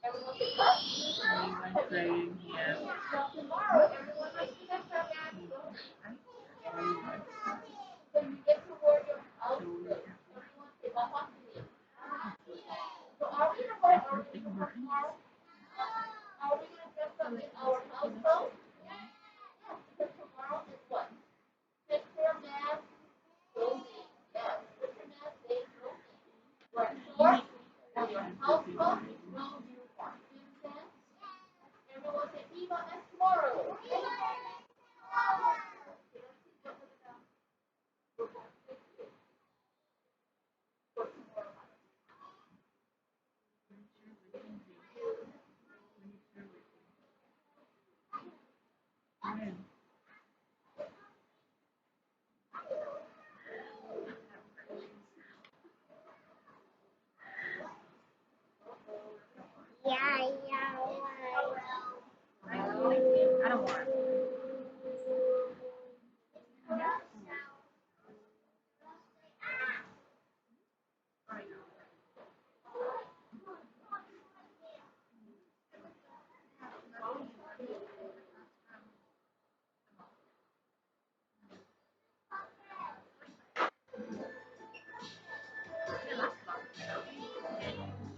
Everyone playing here. Everything nice. Everything nice. When? Yeah, yeah, I don't want.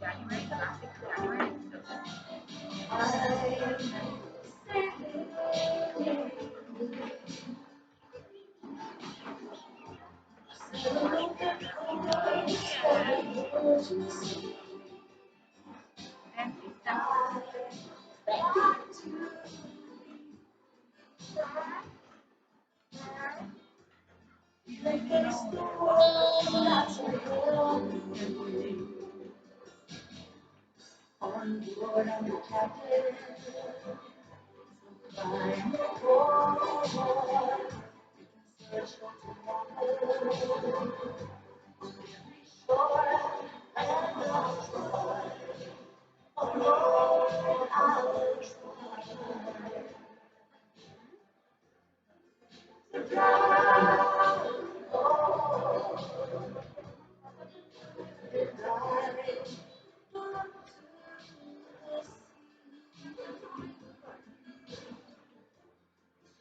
January, the last week of January. And on board, I'm the captain.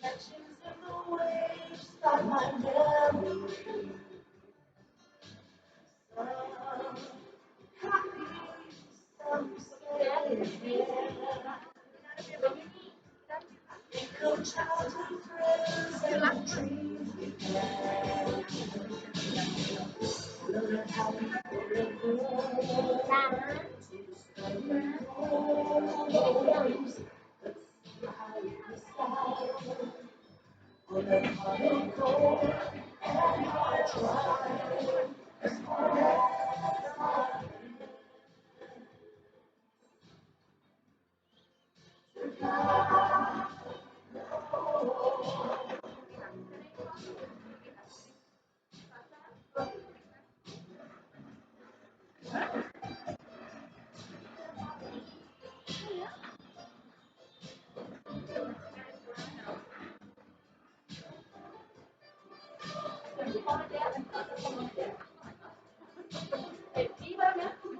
Reflections in the waves of my memory. Some happy, some sad. Think of childhood friends and dreams we had. Learn how people live to discover homes. Let's see how we decide on a common goal and our drive.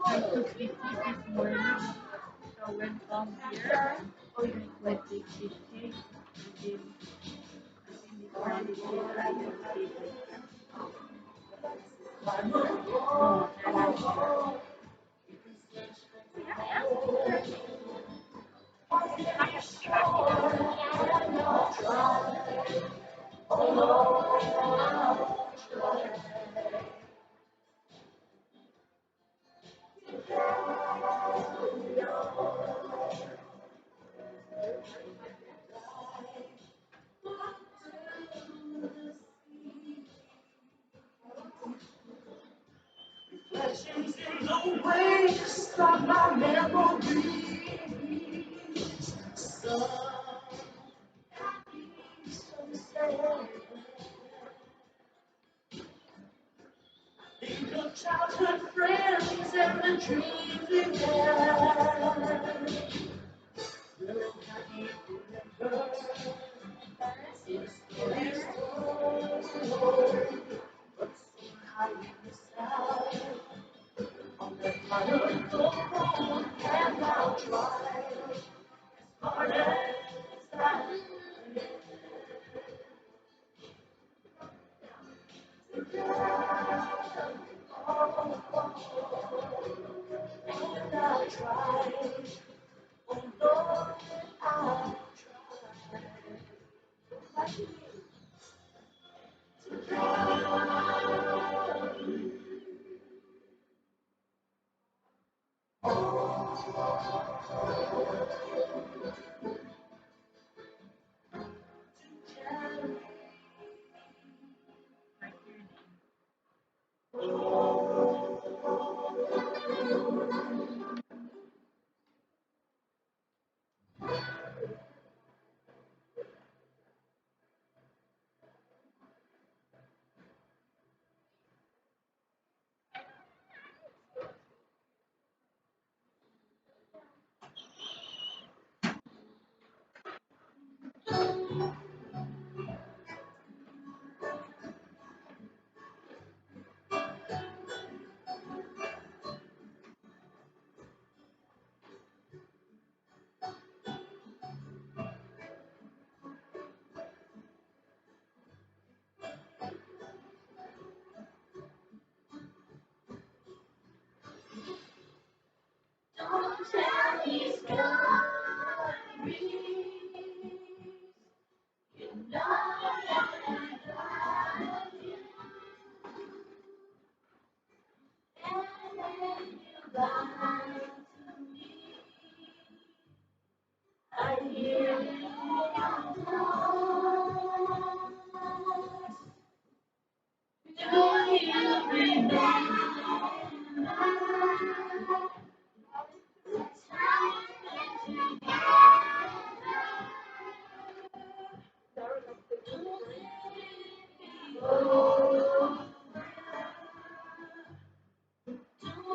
I took PT this morning, so when from here, I went to cheesecake. I did before I did cheesecake. No, and I Reflections in the waves of my memory. Some happy, some sad. childhood friends and the dreams we had. Feeling happy, feeling good. It's getting slow, but somehow you decide on the part of the road, and I'll try as hard as I can. And I'll try, oh Lord, I'll try. Don't tell me stories. You know that I love you. And when you lie to me, I hear your voice. Do you remember the time when together? Don't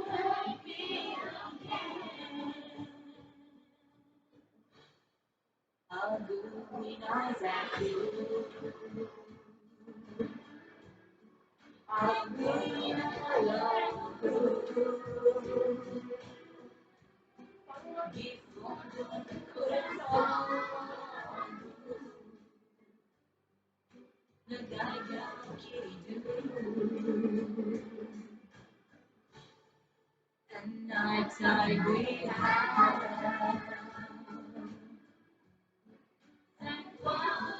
hurt me again. How do we know that you are really love you? Before the couldn't fall, the guy got do. And nights I we had. And one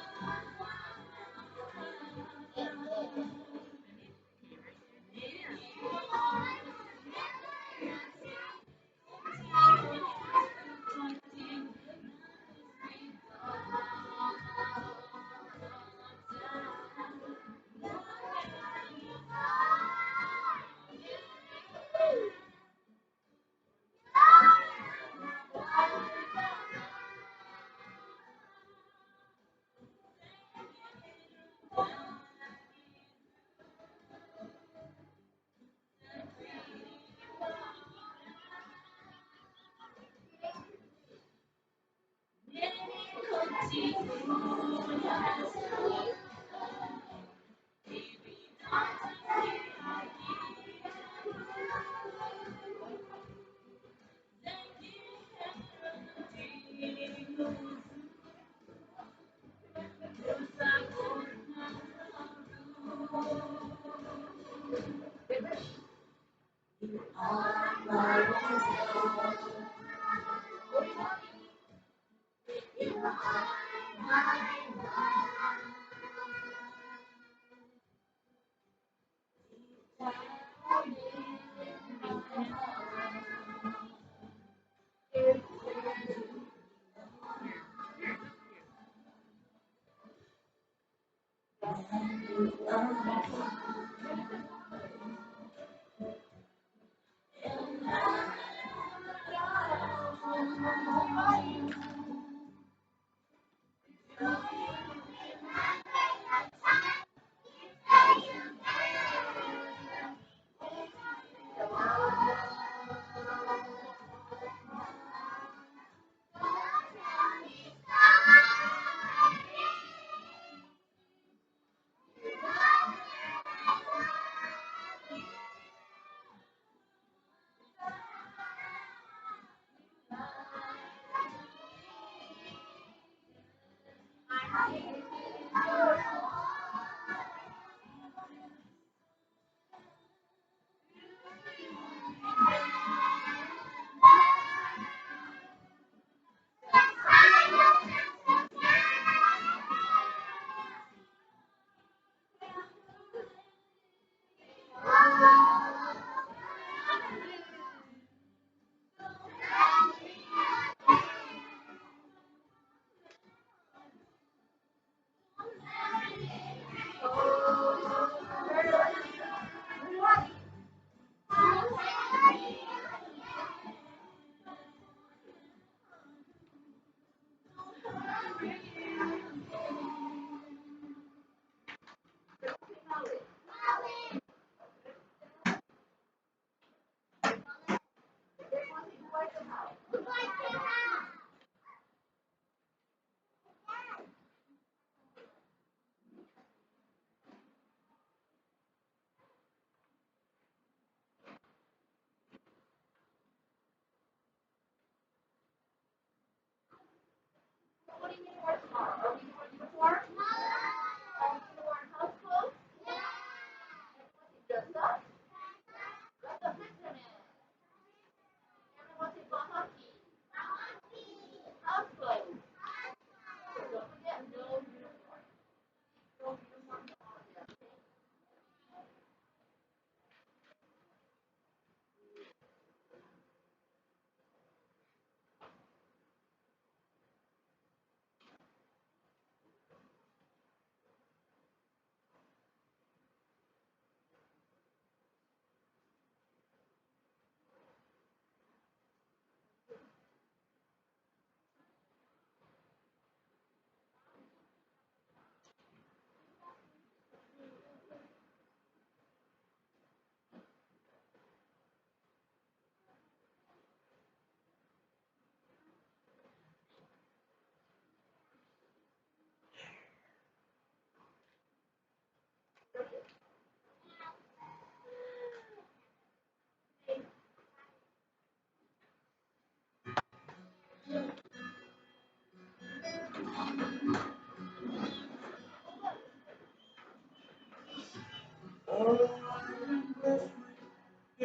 and bless me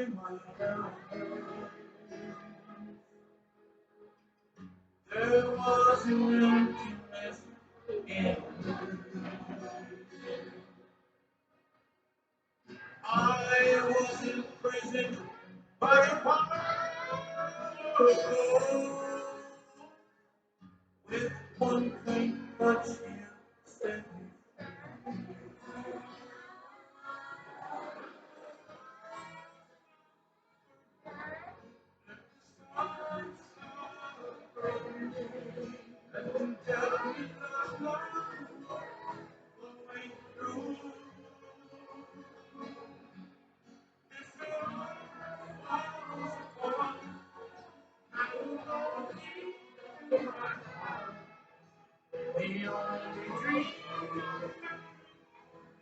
in my downfall. There was an emptiness in I was imprisoned by a power with one kind touch you set me and tell me that love flowing through. If your arms was upon, I will know the only dream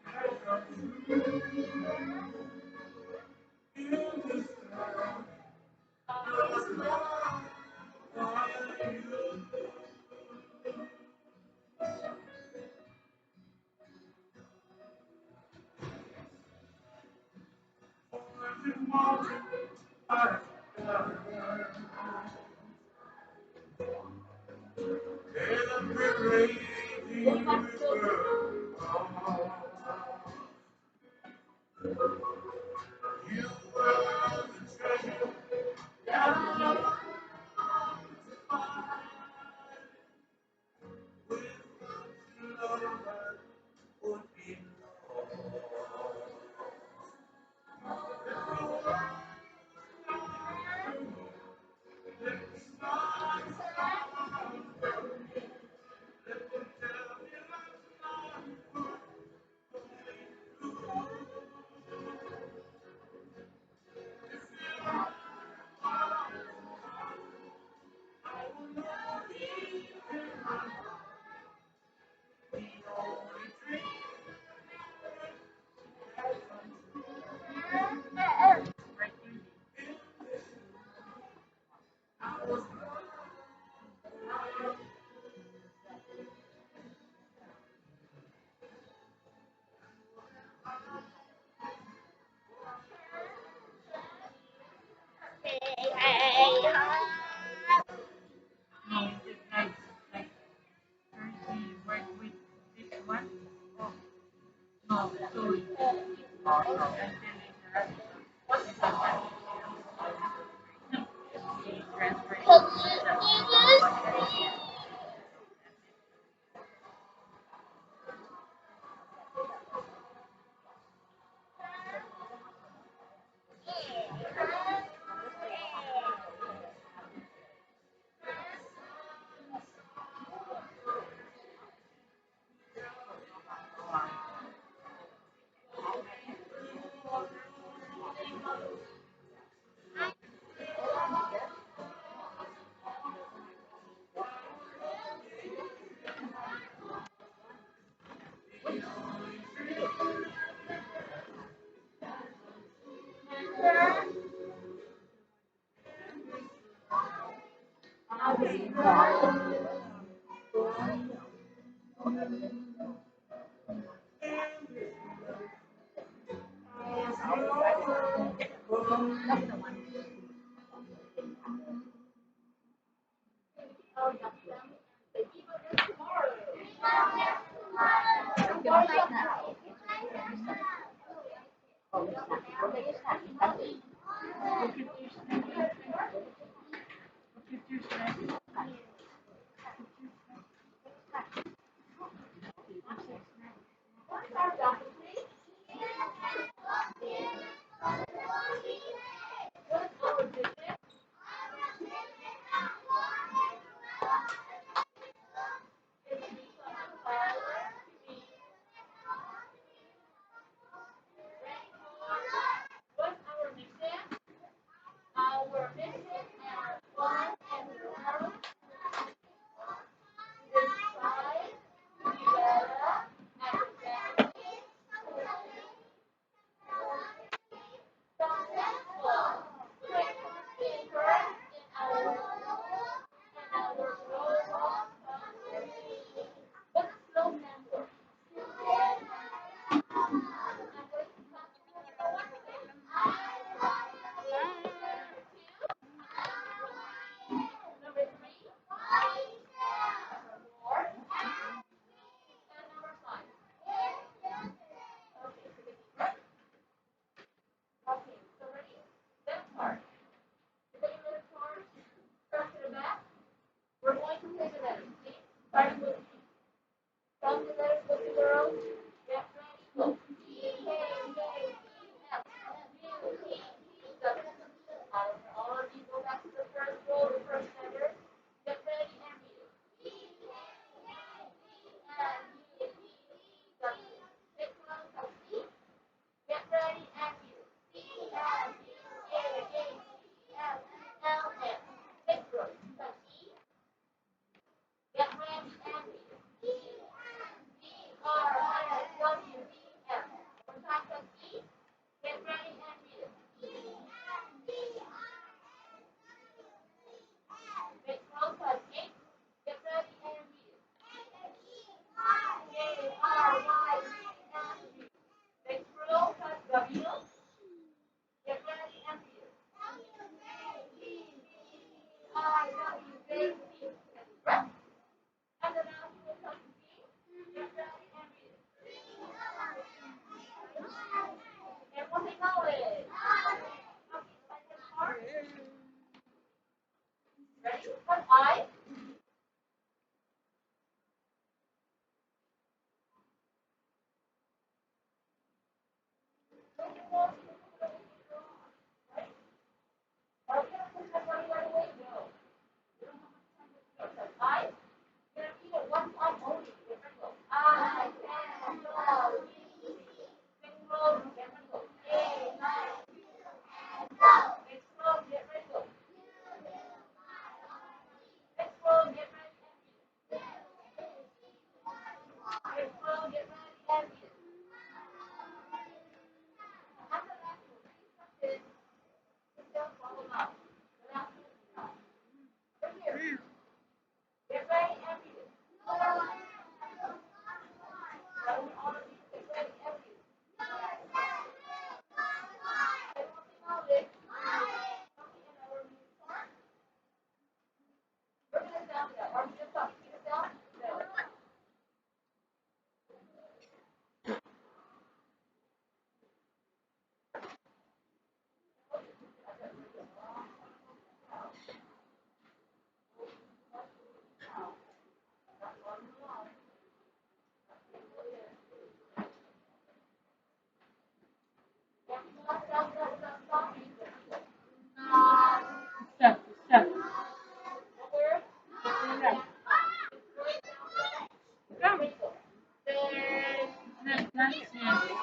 I come in this world was love by you. For every mountain I've climbed, every raging river, you were the treasure that I longed to find. Without your love, I would be No, it's like currently work with this one. Oh, no, soon. Until later. Because one is transferring to Step, step. Step. Come. Snap, snap, snap.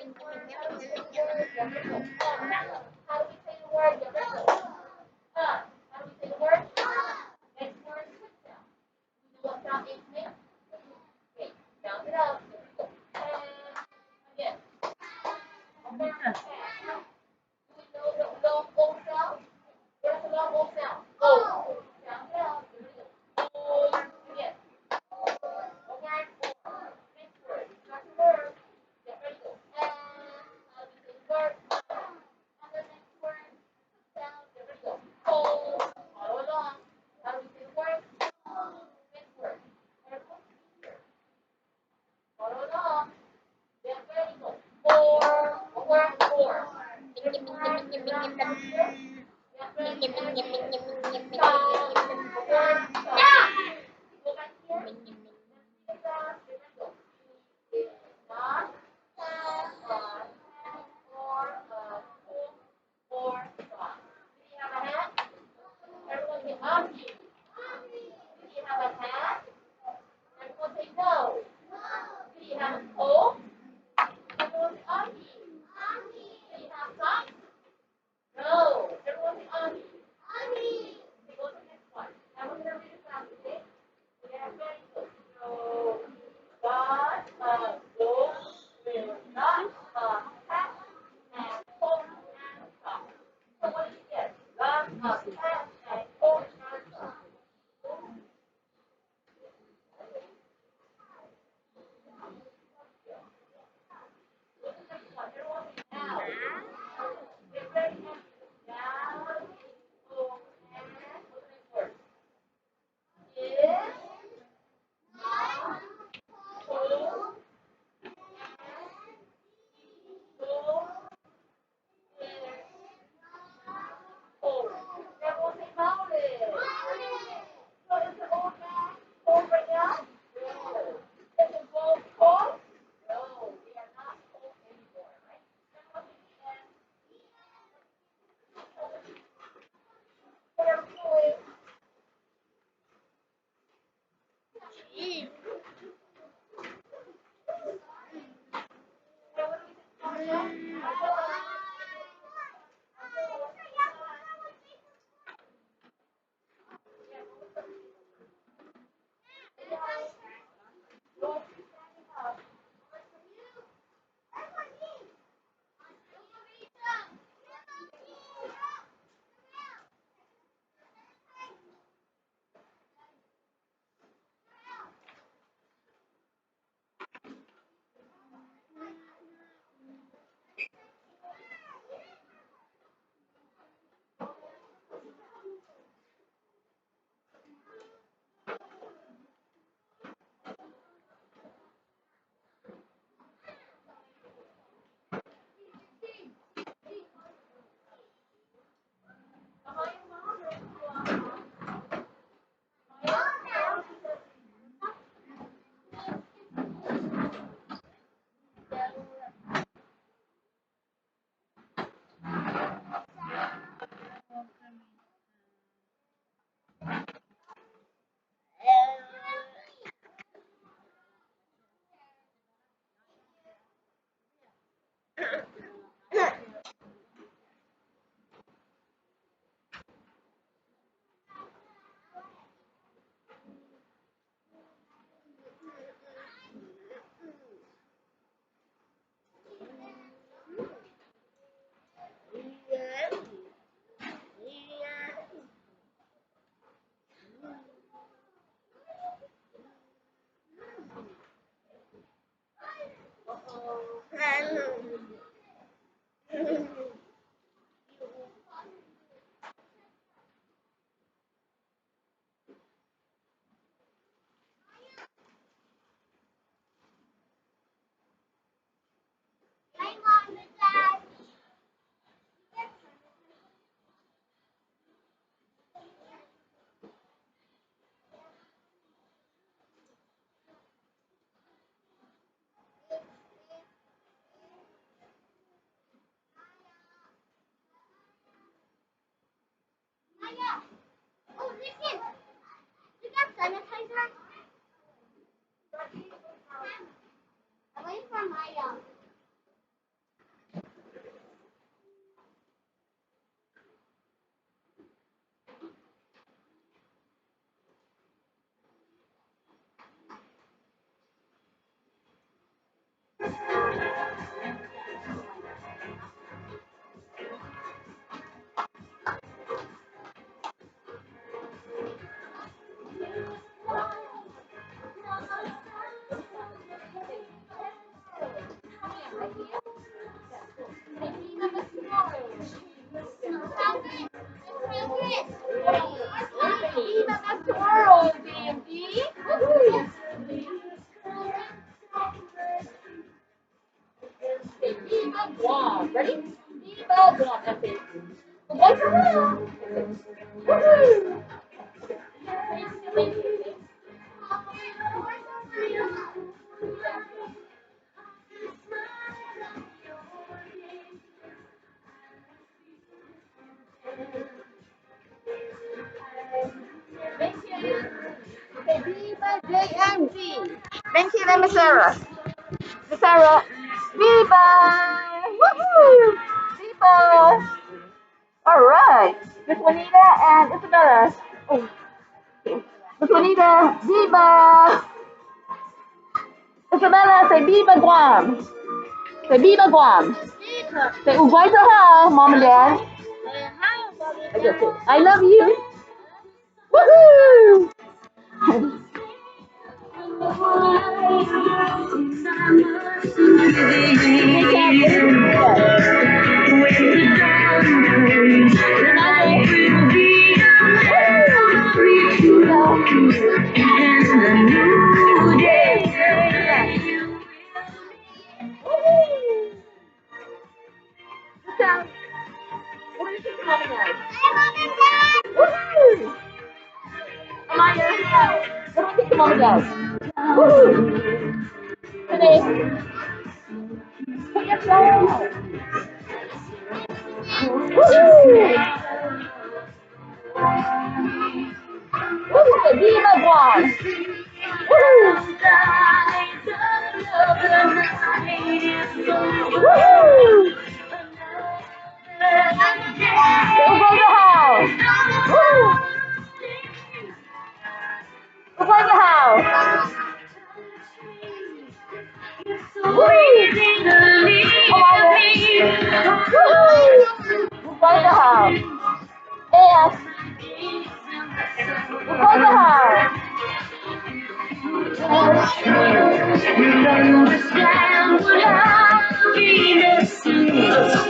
How do we say the word? Yeah, very good. How do we say the word? Yeah, very good. How do we say the word? Next word, quick sound. You know what sound H makes? Okay, sound it out. There we go. Again. Okay. Do we know the long O sound? What is the long O sound? O. Sound it out. There we go. O. Again. Okay. Next word. Start the word. Get ready, go. How do we say the word? And the next word. Sound. Get ready, go. O. Follow along. How do we say the word? Next word. Everyone here. Follow along. Get ready, go. Four. One word. Four. Next word. Get ready, go. Get ready. And stop. One word. Stop. Go back here. Get ready, go. Not or stop. Do you have a hat? Everyone say mommy. Do you have a hat? Everyone say no. Do you have a coat? Everyone say auntie. Do you have socks? No. Everyone say auntie. Okay, go to the next one. Now we're going to read it fast, okay? Yeah, very good. So, God goes will not hat and coat and socks. So what did you get? God hat and coat and socks. Go to the next one. Everyone say now. Get ready and now. Go and go to the next word. Is not cold and go cold. Everyone say mountain. So is the old man cold right now? No. Is the boat cold? No. We are not cold anymore, right? Everyone say what are we doing? What are we doing? Oh, listen. You got sanitizer? I'm waiting for Maya. Viva back tomorrow, BMD. Woohoo! Okay, Viva Guam. Ready? Viva Guam. That's it. Goodbye for now. Woohoo! Thank you. Thank you. Okay, Viva JMG. Thank you, Miss Sarah. Miss Sarah. Viva! Woohoo! Viva! All right. Miss Juanita and Isabella. Oh, Miss Juanita, Viva! Isabella, say Viva Guam. Say Viva Guam. Say Uguay Sahel, Mom and Dad. I love you. Woohoo! What do you think, Mom and Dad? Woohoo! Amaya, what do you think, Mom and Dad? Woohoo! Today, put your phone out. Woohoo! Woohoo! Viva Guam! Woohoo! Woohoo! Uguay Sahel! Woo! Uguay Sahel! Uguay Sahel! And Uguay Sahel! You don't understand what I've been missing today.